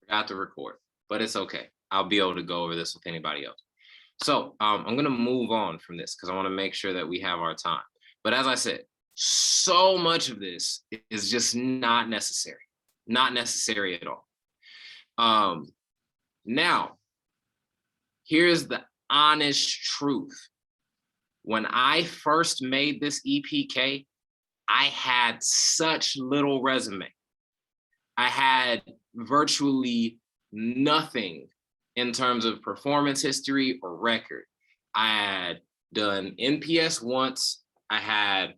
Forgot to record, but it's okay. I'll be able to go over this with anybody else. So I'm gonna move on from this because I want to make sure that we have our time. But as I said, so much of this is just not necessary at all. Um, Now, here's the honest truth. When I first made this EPK, I had such little resume. I had virtually nothing in terms of performance history or record. I had done NPS once. I had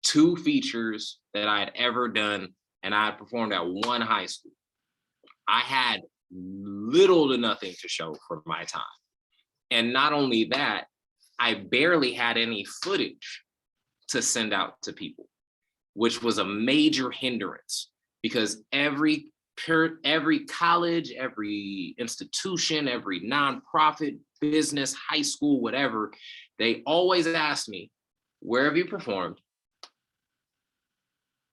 two features that I had ever done, and I had performed at one high school. I had little to nothing to show for my time. And not only that, I barely had any footage to send out to people, which was a major hindrance because every college, every institution, every nonprofit, business, high school, whatever, they always ask me, where have you performed?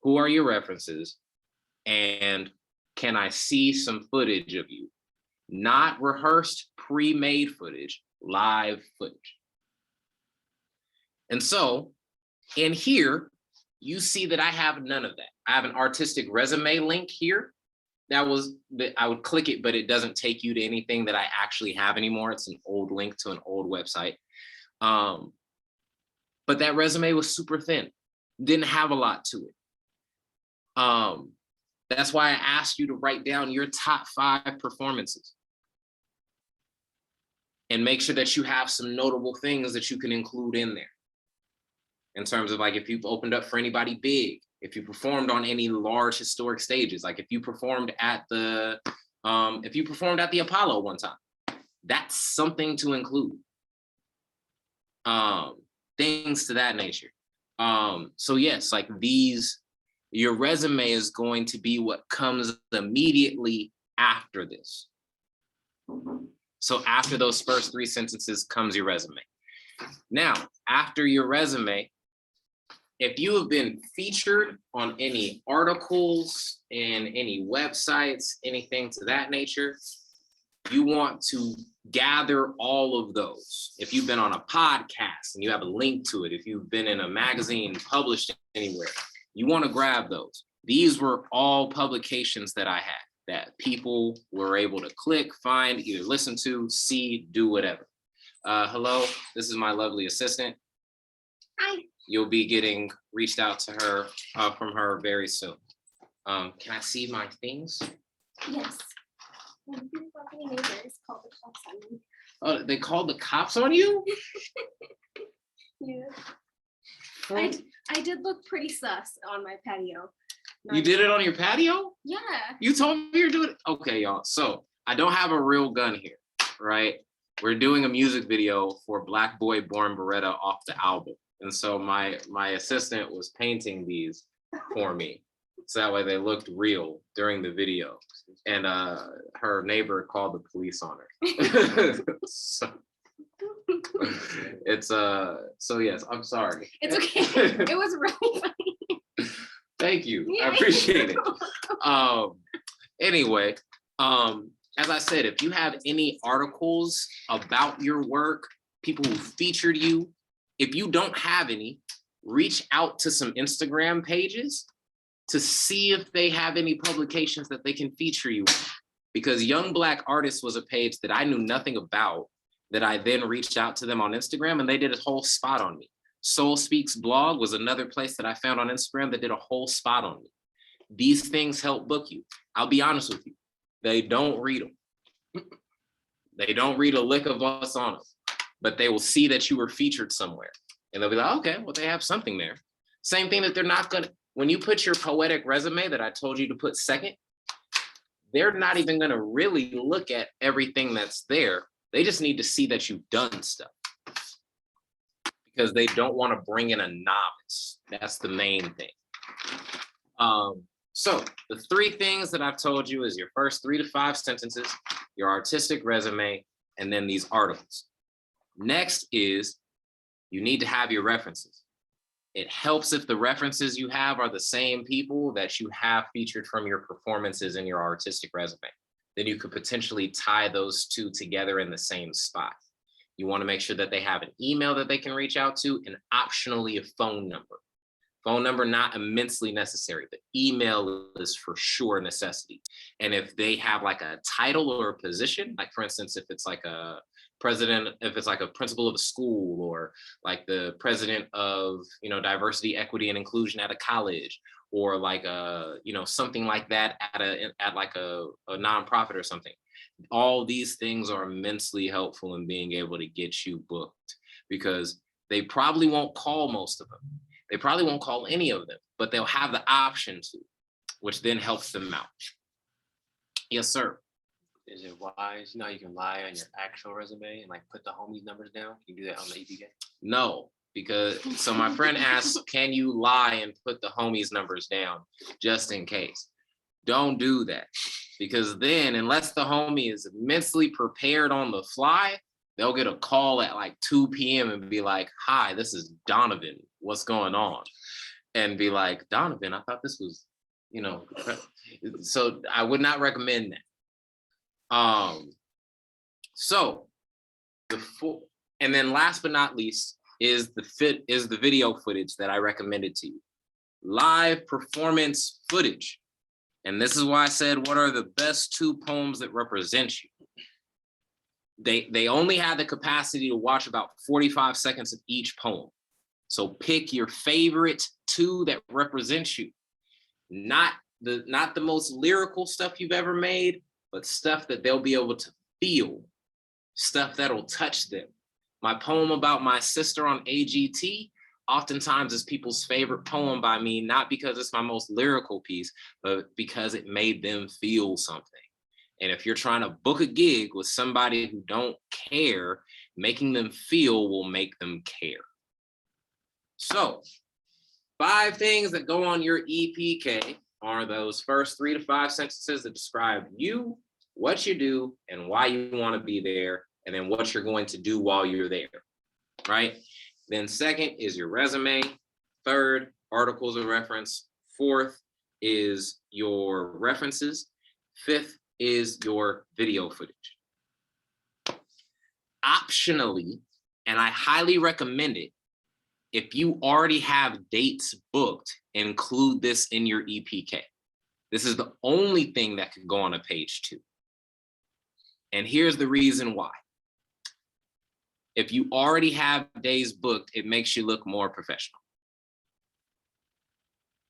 Who are your references? And can I see some footage of you? Not rehearsed, pre-made footage, live footage. And so in here, you see that I have none of that. I have an artistic resume link here. I would click it, but it doesn't take you to anything that I actually have anymore. It's an old link to an old website. But that resume was super thin, didn't have a lot to it. That's why I asked you to write down your top 5 performances and make sure that you have some notable things that you can include in there. In terms of like if you've opened up for anybody big, if you performed on any large historic stages, like if you performed at the Apollo one time, that's something to include. Things to that nature. So yes, like your resume is going to be what comes immediately after this. So after those first 3 sentences comes your resume. Now, after your resume, if you have been featured on any articles and any websites, anything to that nature, you want to gather all of those. If you've been on a podcast and you have a link to it, if you've been in a magazine published anywhere, you want to grab those. These were all publications that I had that people were able to click, find, either listen to, see, do whatever. Hello, this is my lovely assistant. Hi. You'll be getting reached out to her from her very soon. Can I see my things? Yes. When you want any neighbors, call the cops on me. Oh, they called the cops on you? Yeah. I did look pretty sus on my patio. You did it on your patio? Yeah. You told me you're doing it. Okay, y'all. So I don't have a real gun here, right? We're doing a music video for Black Boy Born Beretta off the album. And so my assistant was painting these for me. So that way they looked real during the video. And her neighbor called the police on her. So yes, I'm sorry. It's okay. It was really funny. Thank you. I appreciate it. Anyway, as I said, if you have any articles about your work, people who featured you, if you don't have any, reach out to some Instagram pages to see if they have any publications that they can feature you on. Because Young Black Artists was a page that I knew nothing about, that I then reached out to them on Instagram and they did a whole spot on me. Soul Speaks blog was another place that I found on Instagram that did a whole spot on me. These things help book you. I'll be honest with you. They don't read them. They don't read a lick of what's on them, but they will see that you were featured somewhere and they'll be like, okay, well, they have something there. Same thing that they're not gonna, when you put your poetic resume that I told you to put second, they're not even gonna really look at everything that's there. They just need to see that you've done stuff because they don't want to bring in a novice. That's the main thing. So the 3 things that I've told you is your first 3 to 5 sentences, your artistic resume, and then these articles. Next is you need to have your references. It helps if the references you have are the same people that you have featured from your performances in your artistic resume. then you could potentially tie those two together in the same spot. You want to make sure that they have an email that they can reach out to, and optionally a phone number. Phone number, not immensely necessary, but email is for sure a necessity. And if they have like a title or a position, like for instance, if it's like a president, if it's like a principal of a school, or like the president of, diversity, equity, and inclusion at a college, or like something like that at like a nonprofit or something. All these things are immensely helpful in being able to get you booked, because they probably won't call most of them. They probably won't call any of them, but they'll have the option to, which then helps them out. Yes, sir. Is it wise? You can lie on your actual resume and like put the homies numbers down. Can you do that on the EPK? No, because so my friend asked, can you lie and put the homies numbers down just in case? Don't do that, because then unless the homie is immensely prepared on the fly, they'll get a call at like 2 p.m. and be like, hi, this is Donovan. What's going on? And be like, Donovan, I thought this was, so I would not recommend that. So and then last but not least is the video footage that I recommended to you. Live performance footage. And this is why I said, what are the best 2 poems that represent you? They only had the capacity to watch about 45 seconds of each poem. So pick your favorite 2 that represent you. Not the most lyrical stuff you've ever made, but stuff that they'll be able to feel, stuff that'll touch them. My poem about my sister on AGT oftentimes is people's favorite poem by me, not because it's my most lyrical piece, but because it made them feel something. And if you're trying to book a gig with somebody who don't care, making them feel will make them care. So 5 things that go on your EPK are those first 3 to 5 sentences that describe you, what you do, and why you want to be there, and then what you're going to do while you're there, right? Then second is your resume. Third, articles of reference. Fourth is your references. Fifth is your video footage. Optionally, and I highly recommend it, if you already have dates booked, include this in your EPK. This is the only thing that could go on a page 2. And here's the reason why. If you already have days booked, it makes you look more professional.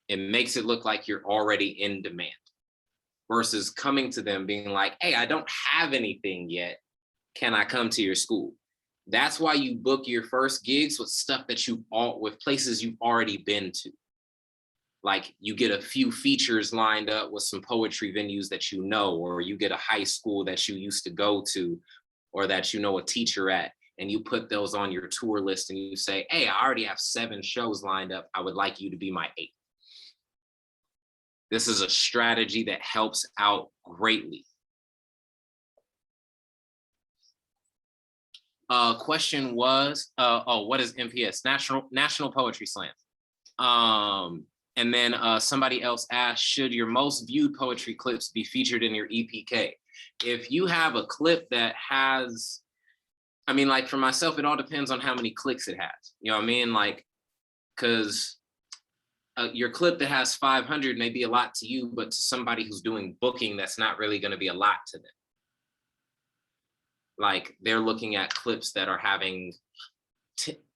It makes it look like you're already in demand, versus coming to them being like, hey, I don't have anything yet. Can I come to your school? That's why you book your first gigs with stuff that with places you've already been to. Like you get a few features lined up with some poetry venues that you know, or you get a high school that you used to go to, or that you know a teacher at, and you put those on your tour list and you say, hey, I already have 7 shows lined up. I would like you to be my 8th. This is a strategy that helps out greatly. Question was, what is NPS? National Poetry Slam. And then somebody else asked, should your most viewed poetry clips be featured in your EPK? If you have a clip that has, I mean, like for myself, it all depends on how many clicks it has. You know what I mean? Like, because your clip that has 500 may be a lot to you, but to somebody who's doing booking, that's not really going to be a lot to them. Like they're looking at clips that are having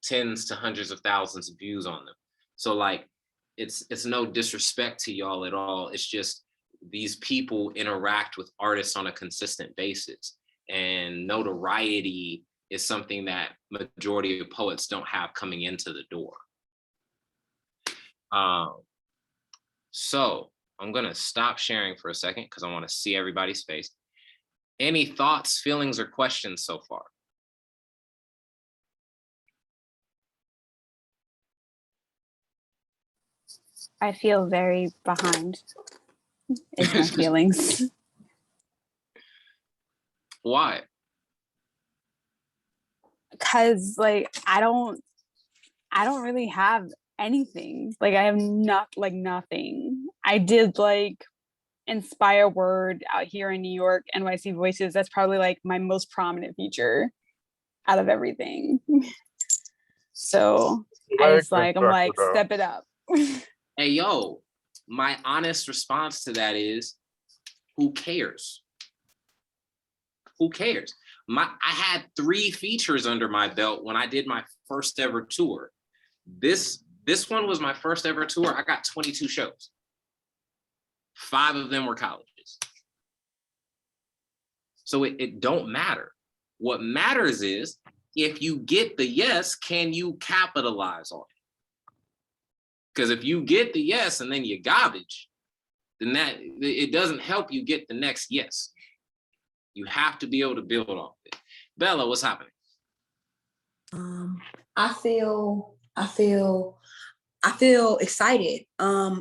tens to hundreds of thousands of views on them. So like, it's no disrespect to y'all at all. It's just these people interact with artists on a consistent basis, and notoriety is something that majority of poets don't have coming into the door. So I'm gonna stop sharing for a second because I want to see everybody's face. Any thoughts, feelings, or questions so far? I feel very behind is my feelings. Why? Because like I don't really have anything. Like I have nothing. I did like Inspire Word out here in New York, NYC Voices, that's probably like my most prominent feature out of everything. So Very it's like, I'm like, constructive, though. step it up. Hey, yo, my honest response to that is, who cares? Who cares? I had 3 features under my belt when I did my first ever tour. This one was my first ever tour. I got 22 shows. 5 of them were colleges. So it don't matter. What matters is, if you get the yes, can you capitalize on it? Because if you get the yes and then you garbage, then it doesn't help you get the next yes. You have to be able to build off it. Bella, what's happening? I feel excited,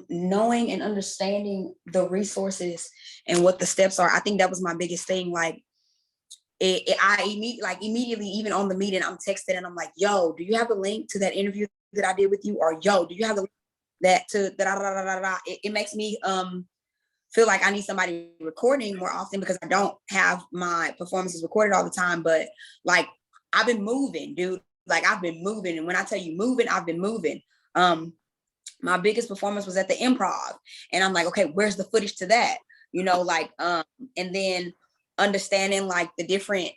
knowing and understanding the resources and what the steps are. I think that was my biggest thing. Like, immediately, even on the meeting, I'm texting and I'm like, yo, do you have a link to that interview that I did with you? Or yo, do you have the link that to that? It makes me feel like I need somebody recording more often, because I don't have my performances recorded all the time. But like, I've been moving, dude. Like, I've been moving. And when I tell you moving, I've been moving. My biggest performance was at the Improv. And I'm like, okay, where's the footage to that? You know, like, and then understanding like the different,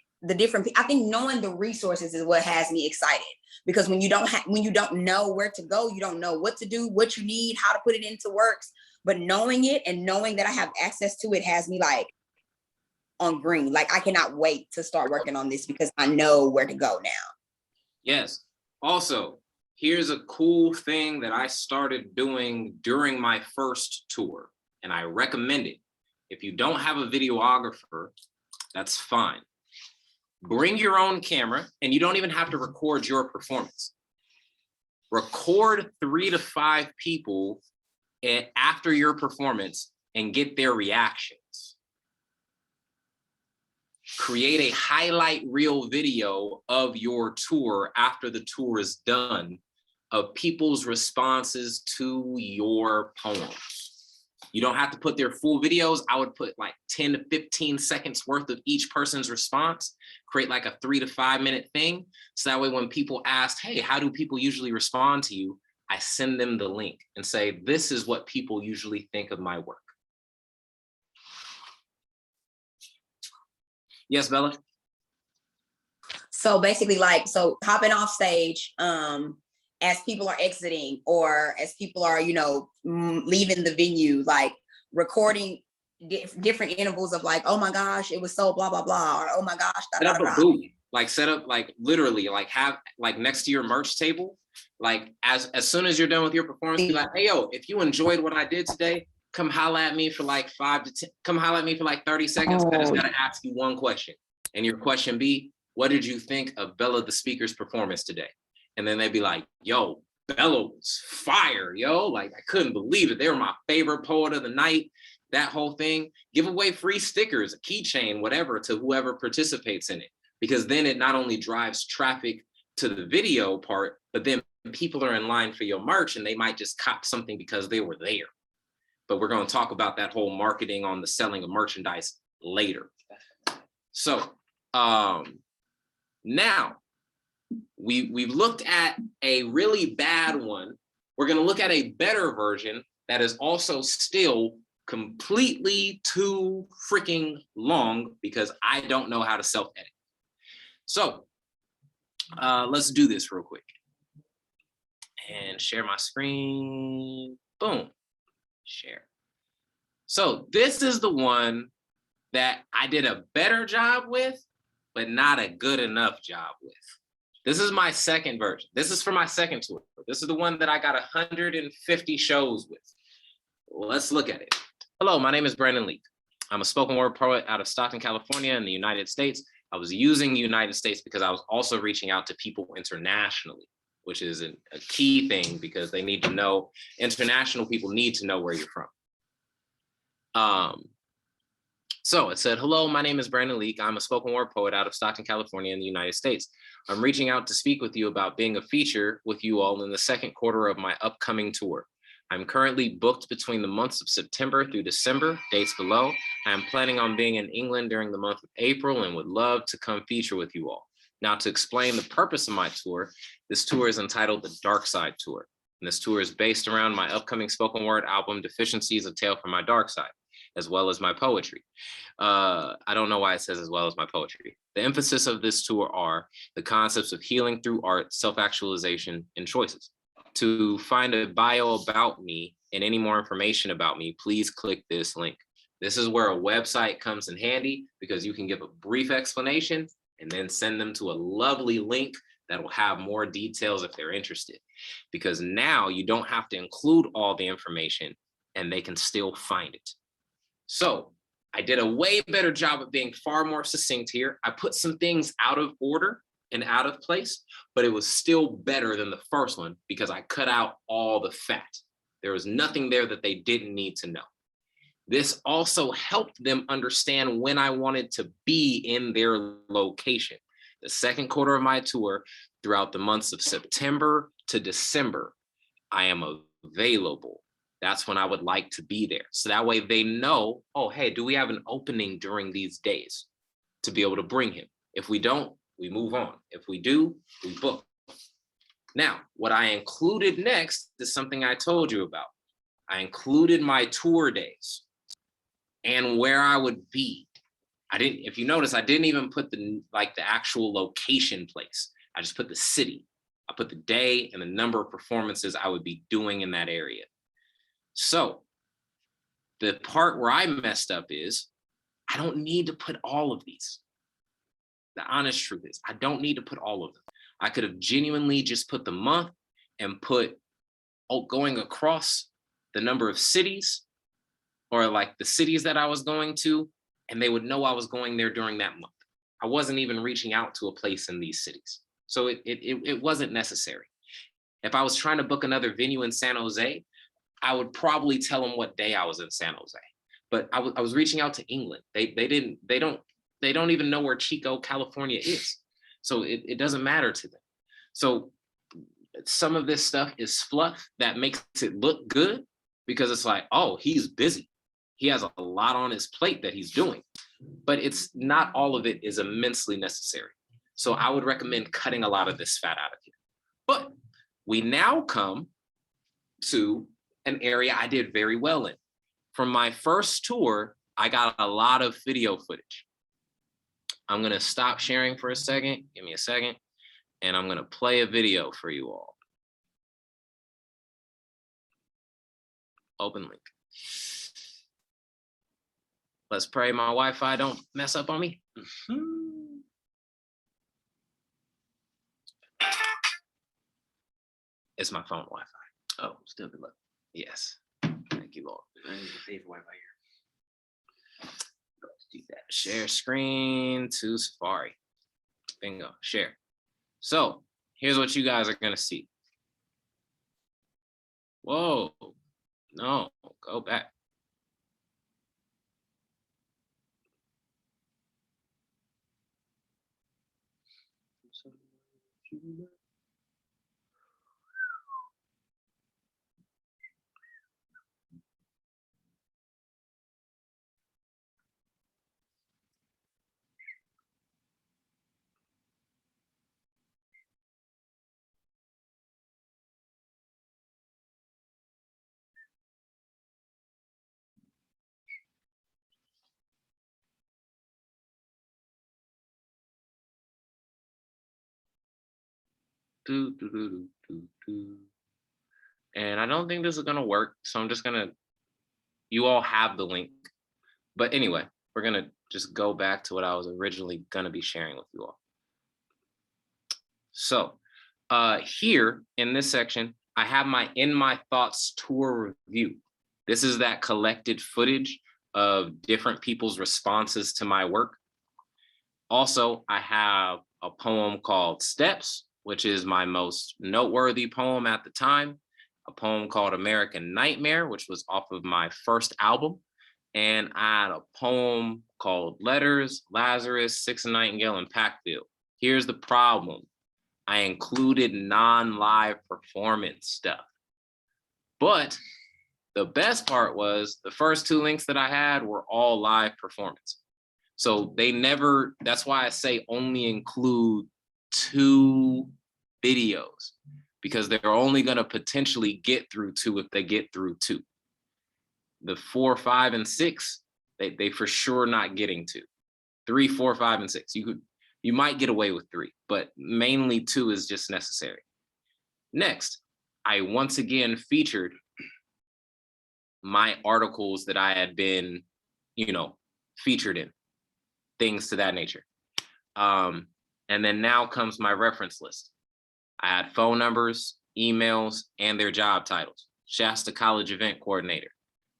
I think knowing the resources is what has me excited. Because when you don't know where to go, you don't know what to do, what you need, how to put it into works. But knowing it and knowing that I have access to it has me like on green. Like, I cannot wait to start working on this because I know where to go now. Yes. Also, here's a cool thing that I started doing during my first tour, and I recommend it. If you don't have a videographer, that's fine. Bring your own camera, and you don't even have to record your performance. Record 3 to 5 people after your performance and get their reactions. Create a highlight reel video of your tour after the tour is done, of people's responses to your poems. You don't have to put their full videos. I would put like 10 to 15 seconds worth of each person's response, create like a 3 to 5 minute thing. So that way when people ask, hey, how do people usually respond to you? I send them the link and say, this is what people usually think of my work. Yes, Bella? So basically, like, so hopping off stage, as people are exiting or as people are, you know, leaving the venue, like recording different intervals of like, oh my gosh, it was so blah, blah, blah, or oh my gosh, da, Set da, up da, a da. booth, like set up, like literally, like have like next to your merch table, like as soon as you're done with your performance, be like, hey yo, if you enjoyed what I did today, come holla at me for like 5 to 10, come holla at me for like 30 seconds. I just gotta ask you one question. And your question be, what did you think of Bella the speaker's performance today? And then they'd be like, yo, Bella was fire, yo. Like, I couldn't believe it. They were my favorite poet of the night, that whole thing. Give away free stickers, a keychain, whatever, to whoever participates in it. Because then it not only drives traffic to the video part, but then people are in line for your merch and they might just cop something because they were there. But we're going to talk about that whole marketing on the selling of merchandise later. So now we've looked at a really bad one. We're going to look at a better version that is also still completely too freaking long because I don't know how to self-edit. So let's do this real quick and share my screen. Boom, share. So this is the one that I did a better job with, but not a good enough job with. This is my second version. This is for my second tour. This is the one that I got 150 shows with. Let's look at it. Hello, my name is Brandon Leak. I'm a spoken word poet out of Stockton, California in the United States. I was using the United States because I was also reaching out to people internationally, which is a key thing because they need to know, international people need to know where you're from. So it said, hello, my name is Brandon Leak. I'm a spoken word poet out of Stockton, California in the United States. I'm reaching out to speak with you about being a feature with you all in the second quarter of my upcoming tour. I'm currently booked between the months of September through December, dates below. I'm planning on being in England during the month of April and would love to come feature with you all. Now, to explain the purpose of my tour, this tour is entitled the Dark Side Tour. And this tour is based around my upcoming spoken word album, Deficiencies, A Tale from My Dark Side, as well as my poetry. I don't know why it says as well as my poetry. The emphasis of this tour are the concepts of healing through art, self-actualization, and choices. To find a bio about me and any more information about me, please click this link. This is where a website comes in handy because you can give a brief explanation and then send them to a lovely link that will have more details if they're interested. Because now you don't have to include all the information and they can still find it. So I did a way better job of being far more succinct here. I put some things out of order and out of place, but it was still better than the first one because I cut out all the fat. There was nothing there that they didn't need to know. This also helped them understand when I wanted to be in their location. The second quarter of my tour, throughout the months of September to December, I am available. That's when I would like to be there. So that way they know, oh, hey, do we have an opening during these days to be able to bring him? If we don't, we move on. If we do, we book. Now, what I included next is something I told you about. I included my tour days and where I would be. I didn't, if you notice, I didn't even put the actual location place. I just put the city. I put the day and the number of performances I would be doing in that area. So the part where I messed up is I don't need to put all of these. The honest truth is I don't need to put all of them. I could have genuinely just put the month and put going across the number of cities or like the cities that I was going to, and they would know I was going there during that month. I wasn't even reaching out to a place in these cities. So it wasn't necessary. If I was trying to book another venue in San Jose, I would probably tell them what day I was in San Jose. But I was reaching out to England. They don't even know where Chico, California is. So it doesn't matter to them. So some of this stuff is fluff that makes it look good because it's like, oh, he's busy. He has a lot on his plate that he's doing, but it's not all of it is immensely necessary. So I would recommend cutting a lot of this fat out of here. But we now come to an area I did very well in. From my first tour, I got a lot of video footage. I'm gonna stop sharing for a second. Give me a second. And I'm gonna play a video for you all. Open link. Let's pray my Wi-Fi don't mess up on me. It's my phone Wi-Fi. Oh, still good luck. Yes. Thank you, Lord. I need to save Wi-Fi here. Let's do that. Share screen to Safari. Bingo. Share. So here's what you guys are gonna see. Whoa. No, go back. And I don't think this is gonna work, so I'm just gonna, you all have the link. But anyway, we're gonna just go back to what I was originally gonna be sharing with you all. So here in this section, I have my In My Thoughts tour review. This is that collected footage of different people's responses to my work. Also, I have a poem called Steps, which is my most noteworthy poem at the time, a poem called American Nightmare, which was off of my first album, and I had a poem called Letters, Lazarus, Six and Nightingale, and Packville. Here's the problem. I included non-live performance stuff, but The best part was the first 2 links that I had were all live performance. So they never, that's why I say only include 2 videos, because they're only gonna potentially get through 2 if they get through 2. The 4, 5, and 6, they for sure not getting to. 3, 4, 5, and 6. You might get away with 3, but mainly 2 is just necessary. Next, I once again featured my articles that I had been, featured in, things to that nature. And then now comes my reference list. I had phone numbers, emails, and their job titles. Shasta College Event Coordinator,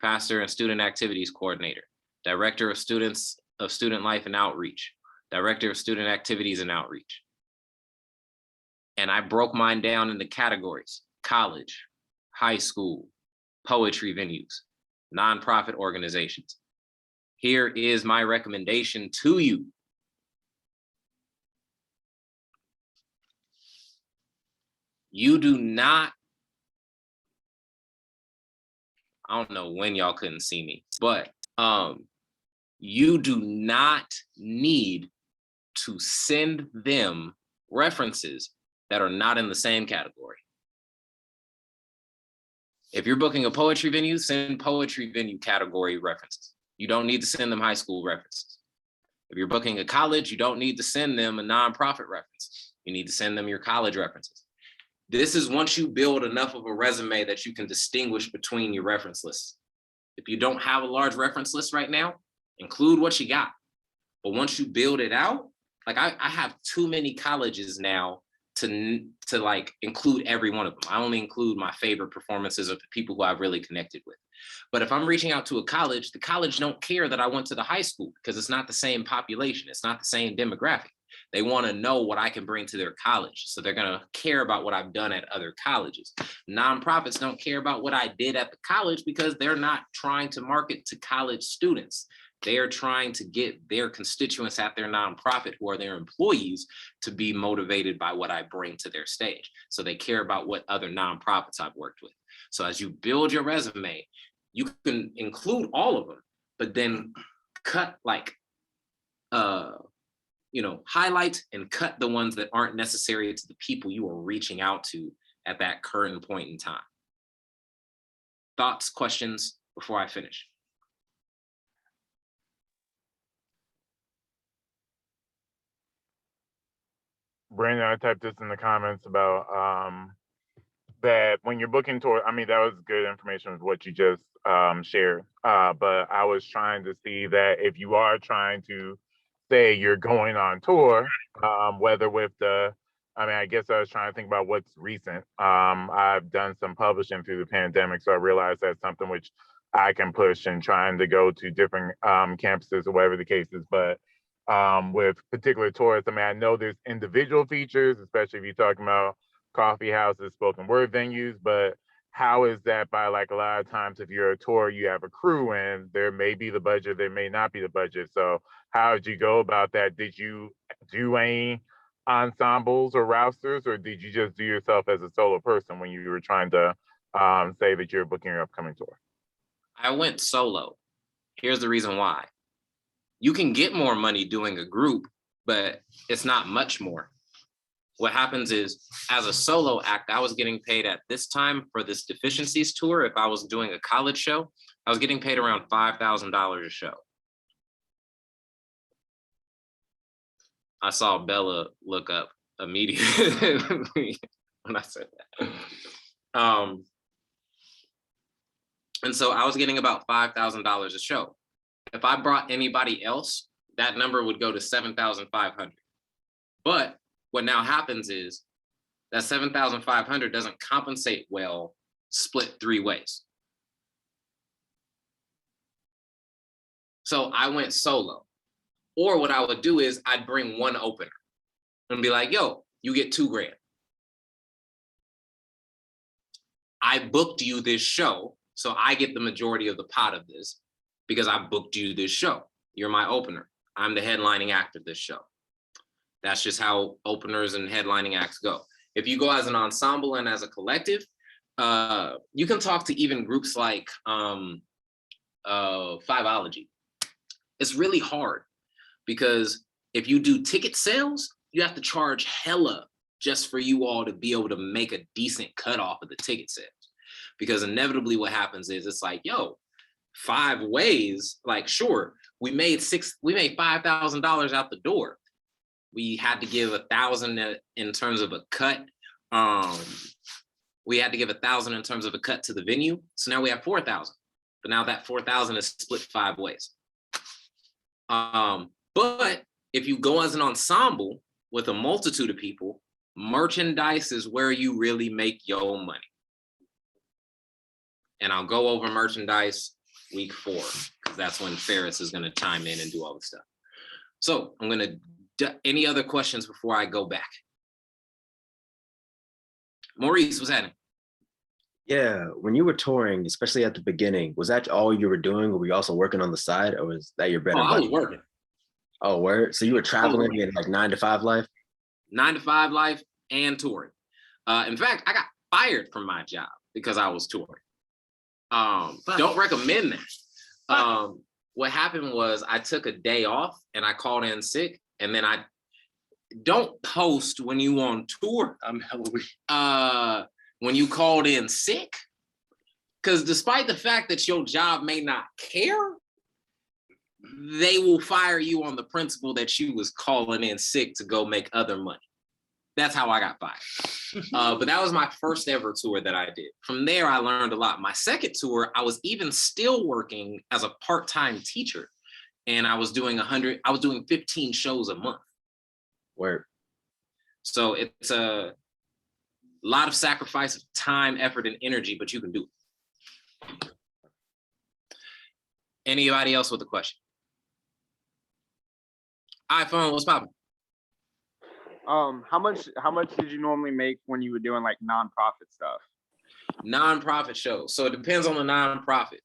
Pastor and Student Activities Coordinator, Director of Student Life and Outreach, Director of Student Activities and Outreach. And I broke mine down into categories: college, high school, poetry venues, nonprofit organizations. Here is my recommendation to you. You do not, I don't know when y'all couldn't see me, but you do not need to send them references that are not in the same category. If you're booking a poetry venue, send poetry venue category references. You don't need to send them high school references. If you're booking a college, you don't need to send them a nonprofit reference. You need to send them your college references. This is once you build enough of a resume that you can distinguish between your reference lists. If you don't have a large reference list right now, include what you got. But once you build it out, like I have too many colleges now to like include every one of them. I only include my favorite performances of the people who I've really connected with. But if I'm reaching out to a college, the college don't care that I went to the high school, because it's not the same population. It's not the same demographic. They want to know what I can bring to their college. So they're going to care about what I've done at other colleges. Nonprofits don't care about what I did at the college, because they're not trying to market to college students. They are trying to get their constituents at their nonprofit, who are their employees, to be motivated by what I bring to their stage. So they care about what other nonprofits I've worked with. So as you build your resume, you can include all of them, but then cut highlight and cut the ones that aren't necessary to the people you are reaching out to at that current point in time. Thoughts, questions before I finish? Brandon, I typed this in the comments about that when you're booking tour. I mean, that was good information with what you just shared. But I was trying to see that if you are trying to say you're going on tour, whether with I guess I was trying to think about what's recent. I've done some publishing through the pandemic, so I realized that's something which I can push and trying to go to different campuses or whatever the case is. But with particular tours, I know there's individual features, especially if you're talking about coffee houses, spoken word venues, but how is that by like a lot of times if you're a tour, you have a crew and there may be the budget, there may not be the budget. So how did you go about that? Did you do any ensembles or rousters, or did you just do yourself as a solo person when you were trying to say that you're booking your upcoming tour? I went solo. Here's the reason why. You can get more money doing a group, but it's not much more. What happens is, as a solo act, I was getting paid at this time for this Deficiencies tour. If I was doing a college show, I was getting paid around $5,000 a show. I saw Bella look up immediately when I said that. And so I was getting about $5,000 a show. If I brought anybody else, that number would go to $7,500. But what now happens is that $7,500 doesn't compensate well split 3 ways. So I went solo. Or what I would do is I'd bring one opener and be like, yo, you get $2,000. I booked you this show, so I get the majority of the pot of this because I booked you this show. You're my opener. I'm the headlining act of this show. That's just how openers and headlining acts go. If you go as an ensemble and as a collective, You can talk to even groups like Fiveology. It's really hard because if you do ticket sales, you have to charge hella just for you all to be able to make a decent cutoff of the ticket sales. Because inevitably what happens is it's like, yo, 5 ways, like, sure, we made $5,000 out the door. We had to give 1,000 in terms of a cut. We had to give 1,000 in terms of a cut to the venue. So now we have 4,000. But now that 4,000 is split 5 ways. But if you go as an ensemble with a multitude of people, merchandise is where you really make your money. And I'll go over merchandise week 4, because that's when Ferris is going to chime in and do all the stuff. So I'm going to, any other questions before I go back? Maurice, what's happening? Yeah, when you were touring, especially at the beginning, was that all you were doing? Or were you also working on the side, or was that your bread Oh, and I was butter? working. Oh, word. So you were traveling working. in like 9 to 5 life? 9 to 5 life and touring. In fact, I got fired from my job because I was touring. Don't recommend that. What happened was I took a day off and I called in sick, and then I don't post when you on tour. I'm hella weak. When you called in sick, because despite the fact that your job may not care, they will fire you on the principle that you was calling in sick to go make other money. That's how I got fired. But that was my first ever tour that I did. From there, I learned a lot. My second tour, I was even still working as a part-time teacher, and I was doing 15 shows a month. Word. So it's a lot of sacrifice of time, effort, and energy, but you can do it. Anybody else with a question? iPhone, what's popping? How much did you normally make when you were doing like nonprofit stuff? Nonprofit shows. So it depends on the nonprofit.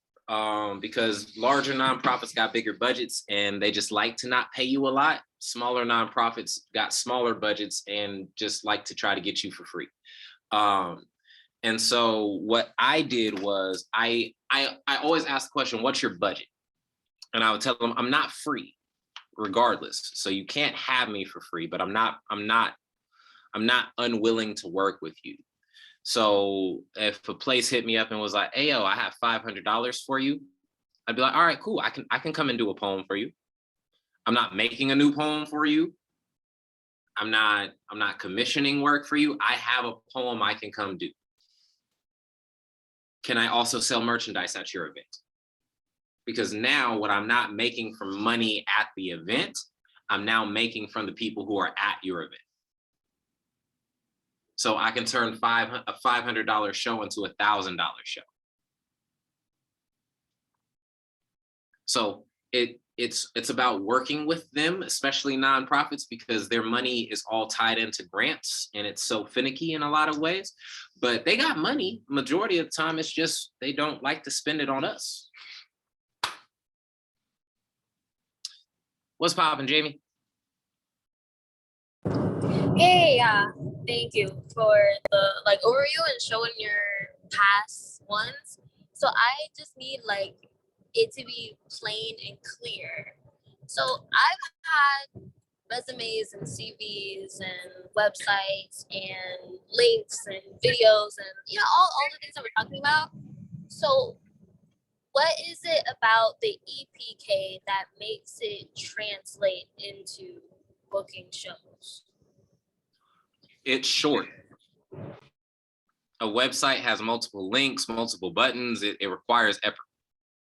Because larger nonprofits got bigger budgets and they just like to not pay you a lot. Smaller nonprofits got smaller budgets and just like to try to get you for free. And so what I did was I always ask the question, what's your budget? And I would tell them I'm not free regardless. So you can't have me for free, but I'm not unwilling to work with you. So if a place hit me up and was like, hey, yo, I have $500 for you, I'd be like, all right, cool. I can come and do a poem for you. I'm not making a new poem for you. I'm not commissioning work for you. I have a poem I can come do. Can I also sell merchandise at your event? Because now what I'm not making from money at the event, I'm now making from the people who are at your event. So I can turn a $500 show into $1,000 show. So it's about working with them, especially nonprofits, because their money is all tied into grants and it's so finicky in a lot of ways. But they got money. Majority of the time, it's just they don't like to spend it on us. What's poppin', Jamie? Hey, thank you for the overview and showing your past ones. So I just need it to be plain and clear. So I've had resumes and CVs and websites and links and videos and all the things that we're talking about. So what is it about the EPK that makes it translate into booking shows? It's short. A website has multiple links, multiple buttons. It requires effort.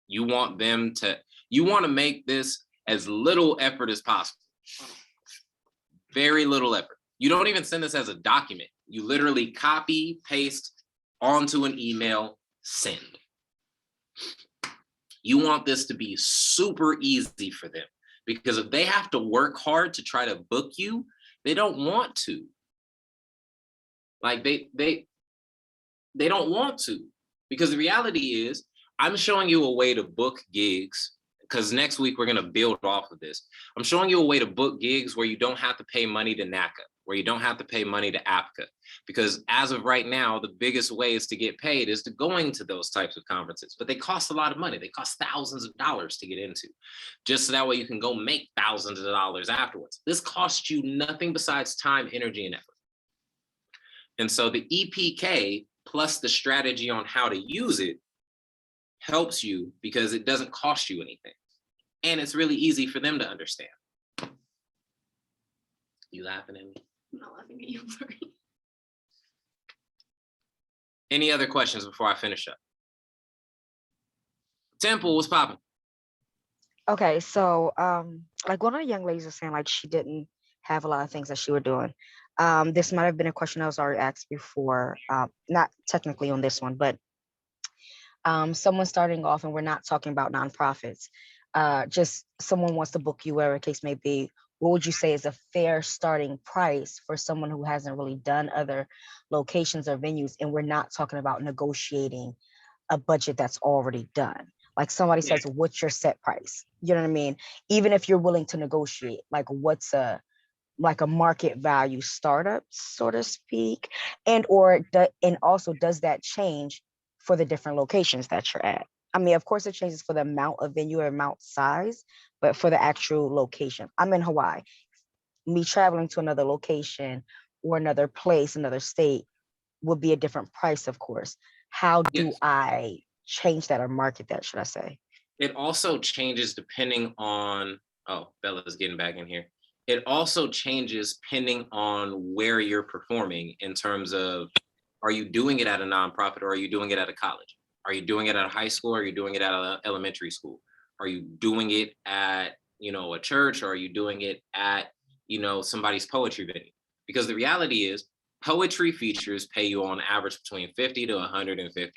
You want to make this as little effort as possible. Very little effort. You don't even send this as a document. You literally copy, paste onto an email, send. You want this to be super easy for them, because if they have to work hard to try to book you, they don't want to. They don't want to, because the reality is I'm showing you a way to book gigs, because next week we're going to build off of this. I'm showing you a way to book gigs where you don't have to pay money to NACA. where you don't have to pay money to APCA. Because as of right now, the biggest ways to get paid is to going to those types of conferences, but they cost a lot of money. They cost thousands of dollars to get into, just so that way you can go make thousands of dollars afterwards. This costs you nothing besides time, energy, and effort. And so the EPK plus the strategy on how to use it helps you because it doesn't cost you anything. And it's really easy for them to understand. You laughing at me? I'm not laughing at you, sorry. Any other questions before I finish up? Temple, what's popping? Okay, so like one of the young ladies was saying like she didn't have a lot of things that she was doing. This might have been a question that was already asked before, not technically on this one, but someone starting off, and we're not talking about nonprofits, just someone wants to book you, wherever the case may be. What would you say is a fair starting price for someone who hasn't really done other locations or venues? And we're not talking about negotiating a budget that's already done. Like somebody Yeah. says, what's your set price? You know what I mean? Even if you're willing to negotiate, like what's a market value startup, so to speak, and also does that change for the different locations that you're at? I mean, of course it changes for the amount of venue or amount size, but for the actual location. I'm in Hawaii. Me traveling to another location or another place, another state would be a different price, of course. How do Yes. I change that or market that, should I say? It also changes depending on, oh, Bella's getting back in here. It also changes depending on where you're performing in terms of, are you doing it at a nonprofit or are you doing it at a college? Are you doing it at a high school or are you doing it at an elementary school? Are you doing it at, a church, or are you doing it at, somebody's poetry venue? Because the reality is poetry features pay you on average between $50 to $150.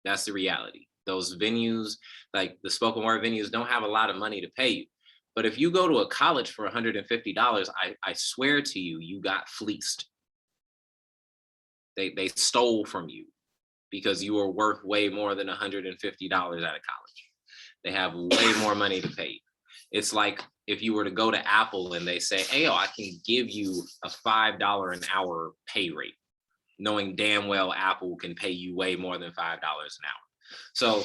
That's the reality. Those venues, like the spoken word venues, don't have a lot of money to pay you. But if you go to a college for $150, I swear to you, you got fleeced. They stole from you because you are worth way more than $150 at a college. They have way more money to pay you. It's like if you were to go to Apple and they say, hey, I can give you a $5 an hour pay rate, knowing damn well Apple can pay you way more than $5 an hour. So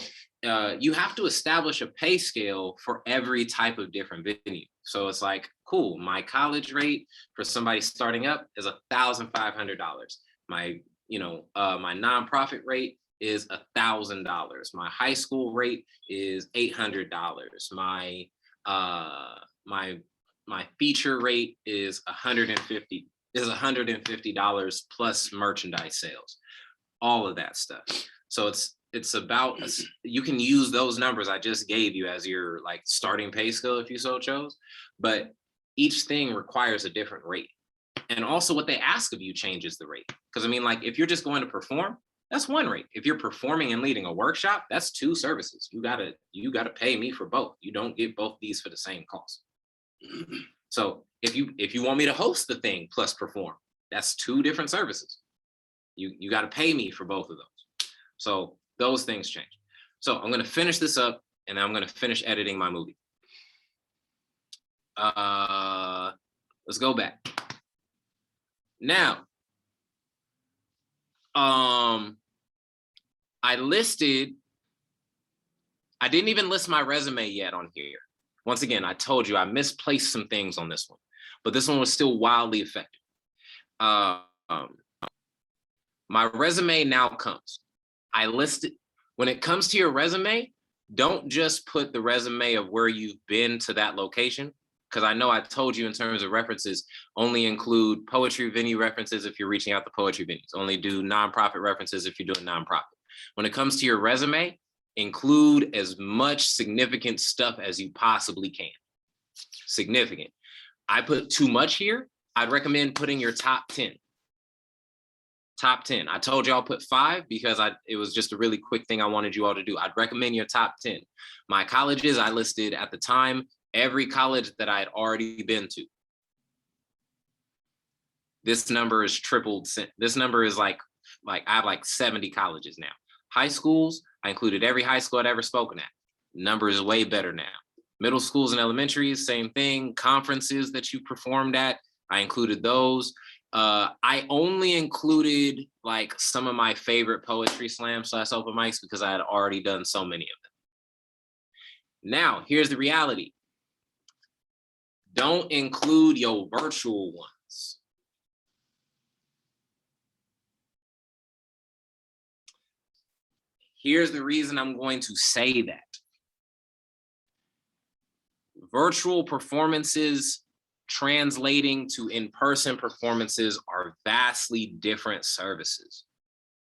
you have to establish a pay scale for every type of different venue. So it's like, cool, my college rate for somebody starting up is $1,500. My nonprofit rate is $1,000. My high school rate is $800. My feature rate is $150 plus merchandise sales, all of that stuff. So it's about, you can use those numbers I just gave you as your like starting pay scale if you so chose, but each thing requires a different rate. And also what they ask of you changes the rate. Because I mean, like if you're just going to perform, that's one rate. If you're performing and leading a workshop, that's two services. You gotta pay me for both. You don't get both these for the same cost. So if you want me to host the thing plus perform, that's two different services. You got to pay me for both of those. So those things change. So I'm going to finish this up and then I'm going to finish editing my movie. Let's go back. Now, I didn't even list my resume yet on here. Once again, I told you I misplaced some things on this one, but this one was still wildly effective. My resume now comes. I listed, when it comes to your resume, don't just put the resume of where you've been to that location, because I know I told you in terms of references, only include poetry venue references if you're reaching out to poetry venues, only do nonprofit references if you're doing nonprofit. When it comes to your resume, include as much significant stuff as you possibly can. Significant. I put too much here. I'd recommend putting your top 10. Top 10. I told you I'll put 5 because it was just a really quick thing I wanted you all to do. I'd recommend your top 10. My colleges, I listed at the time, every college that I had already been to. This number is tripled. This number is like I have like 70 colleges now. High schools, I included every high school I'd ever spoken at. Number is way better now. Middle schools and elementaries, same thing. Conferences that you performed at, I included those. I only included like some of my favorite poetry slams / open mics because I had already done so many of them. Now, here's the reality. Don't include your virtual ones. Here's the reason I'm going to say that. Virtual performances translating to in-person performances are vastly different services.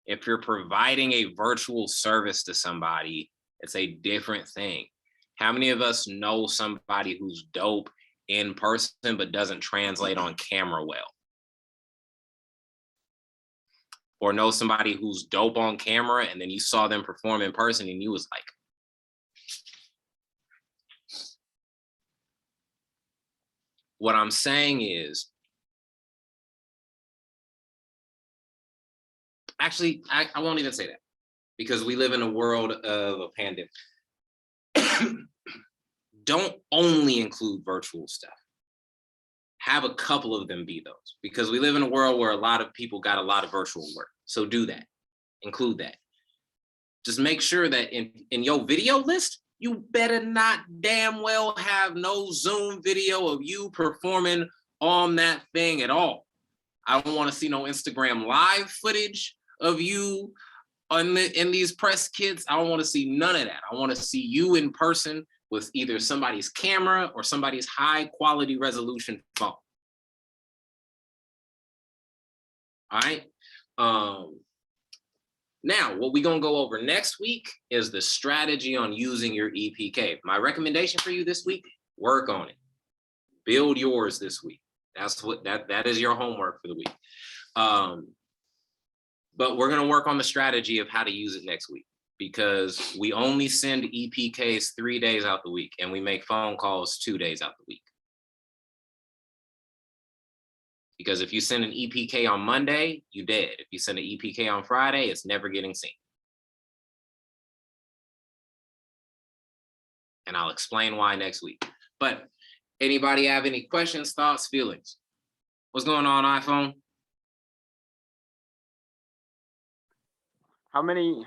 If you're providing a virtual service to somebody, it's a different thing. How many of us know somebody who's dope in person but doesn't translate on camera well? Or know somebody who's dope on camera and then you saw them perform in person and you was like, what I'm saying is, actually, I won't even say that because we live in a world of a pandemic. Don't only include virtual stuff. Have a couple of them be those because we live in a world where a lot of people got a lot of virtual work. So do that, include that. Just make sure that in your video list, you better not damn well have no Zoom video of you performing on that thing at all. I don't want to see no Instagram live footage of you in these press kits. I don't want to see none of that. I want to see you in person with either somebody's camera or somebody's high quality resolution phone. All right. Now, what we're gonna go over next week is the strategy on using your EPK. My recommendation for you this week, work on it. Build yours this week. That's what that is your homework for the week. But we're gonna work on the strategy of how to use it next week because we only send EPKs 3 days out the week and we make phone calls 2 days out the week. Because if you send an EPK on Monday, you dead. If you send an EPK on Friday, it's never getting seen. And I'll explain why next week. But anybody have any questions, thoughts, feelings? What's going on, iPhone? How many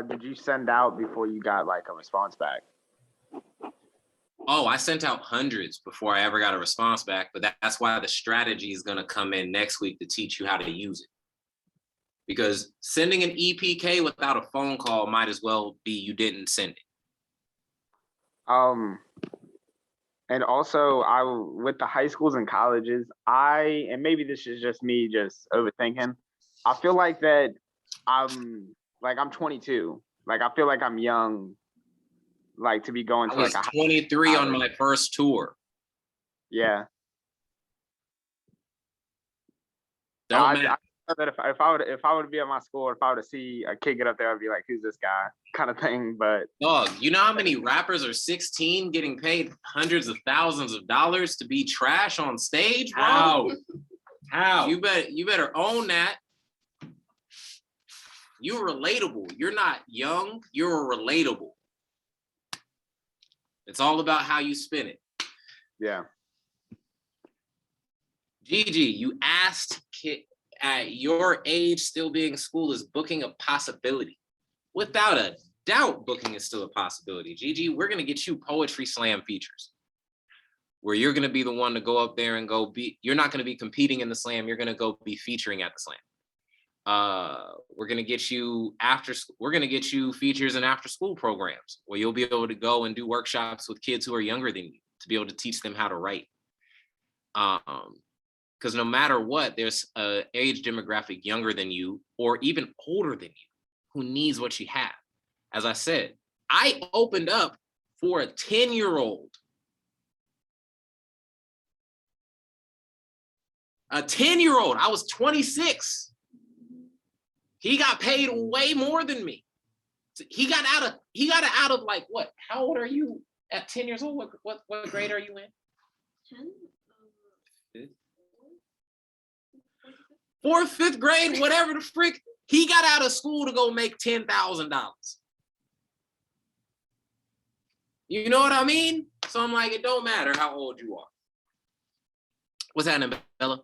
did you send out before you got like a response back? Oh, I sent out hundreds before I ever got a response back, but that's why the strategy is going to come in next week to teach you how to use it. Because sending an EPK without a phone call might as well be you didn't send it. And also with the high schools and colleges, and maybe this is just me just overthinking, I feel like that I'm 22. Like I feel like I'm young. Like to be going to I was like 23 on my first tour. Yeah. Don't matter. I know that if I would be at my school, or if I were to see a kid get up there, I'd be like, "Who's this guy?" kind of thing. But Dog, you know how many rappers are 16 getting paid hundreds of thousands of dollars to be trash on stage, bro? How? You better own that. You're relatable. You're not young. You're relatable. It's all about how you spin it. yeah. Gigi, you asked at your age, still being in school, is booking a possibility? Without a doubt, booking is still a possibility. Gigi, we're going to get you poetry slam features where you're going to be the one to go up there and you're not going to be competing in the slam. You're going to go be featuring at the slam. We're going to get you features in after school programs where you'll be able to go and do workshops with kids who are younger than you to be able to teach them how to write. Because no matter what, there's an age demographic younger than you or even older than you who needs what you have. As I said, I opened up for a 10-year-old. A 10-year-old, I was 26. He got paid way more than me. He got out of like what? How old are you at 10 years old? What grade are you in? 10? Fourth, fifth grade, whatever the frick. He got out of school to go make $10,000. You know what I mean? So I'm like, it don't matter how old you What's happening, Bella?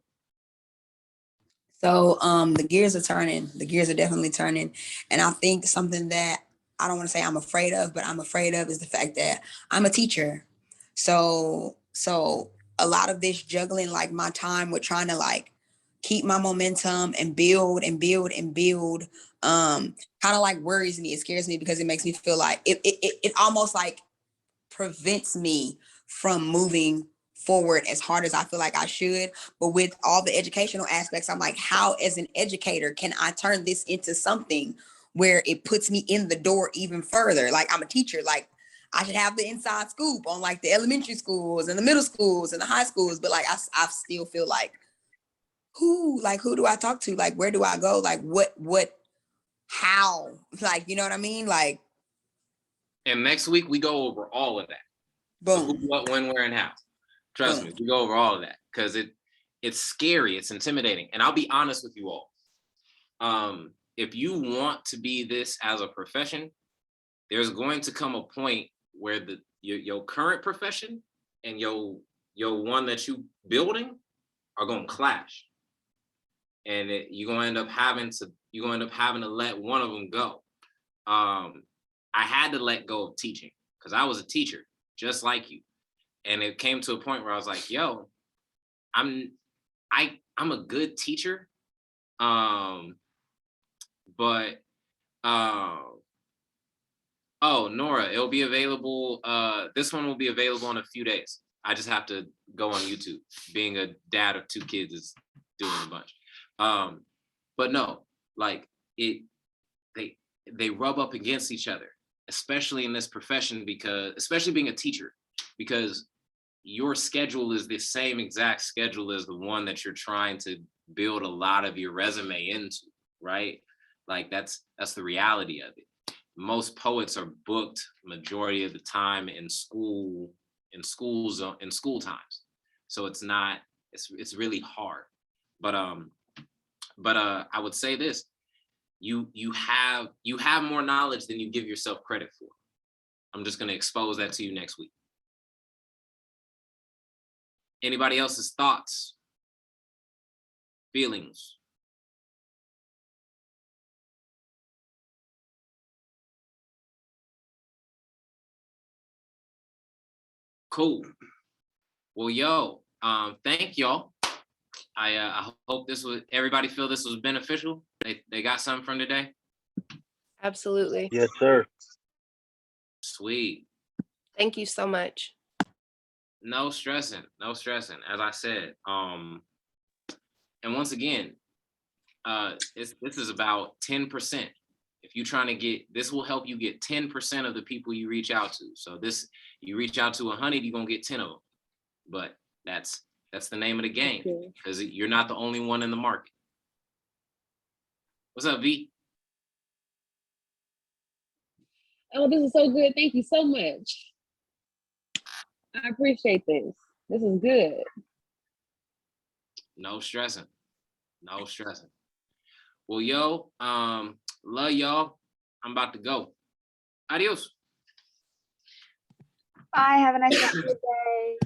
So the gears are turning. The gears are definitely turning. And I think something that I don't want to say I'm afraid of, but I'm afraid of is the fact that I'm a teacher. So a lot of this juggling like my time with trying to like keep my momentum and build and build and build kind of like worries me. It scares me because it makes me feel like it almost like prevents me from moving forward as hard as I feel like I should. But with all the educational aspects, I'm like, how as an educator can I turn this into something where it puts me in the door even further? Like I'm a teacher, like I should have the inside scoop on like the elementary schools and the middle schools and the high schools. But like I still feel like who do I talk to? Like where do I go? Like how? Like, you know what I mean? Like And next week we go over all of that. So who, boom. what, when, where, and how. Trust me, we go over all of that because it's scary, it's intimidating. And I'll be honest with you all. If you want to be this as a profession, there's going to come a point where your current profession and your one that you building are going to clash. And you're going to end up having to let one of them go. I had to let go of teaching because I was a teacher just like you. And it came to a point where I was like, yo, I'm a good teacher. Oh, Nora, it'll be available. This one will be available in a few days. I just have to go on YouTube. Being a dad of 2 kids is doing a bunch. But no, like they rub up against each other, especially in this profession, because especially being a teacher, because your schedule is the same exact schedule as the one that you're trying to build a lot of your resume into, right? Like that's the reality of it. Most poets are booked majority of the time in school times. So it's really hard. But I would say this, you have more knowledge than you give yourself credit for. I'm just going to expose that to you next week. Anybody else's thoughts, feelings? Cool. Well, yo, thank y'all. I hope everybody feel this was beneficial. They got something from today. Absolutely. Yes, sir. Sweet. Thank you so much. No stressing. As I said, and once again, this is about 10%. If you're trying to get, this will help you get 10% of the people you reach out to. So you reach out to 100, you're gonna get 10 of them. But that's the name of the game, because you're not the only one in the market. What's up, V? Oh, this is so good. Thank you so much. I appreciate this. This is good. No stressing. Well, yo, love y'all. I'm about to go. Adios. Bye. Have a nice day.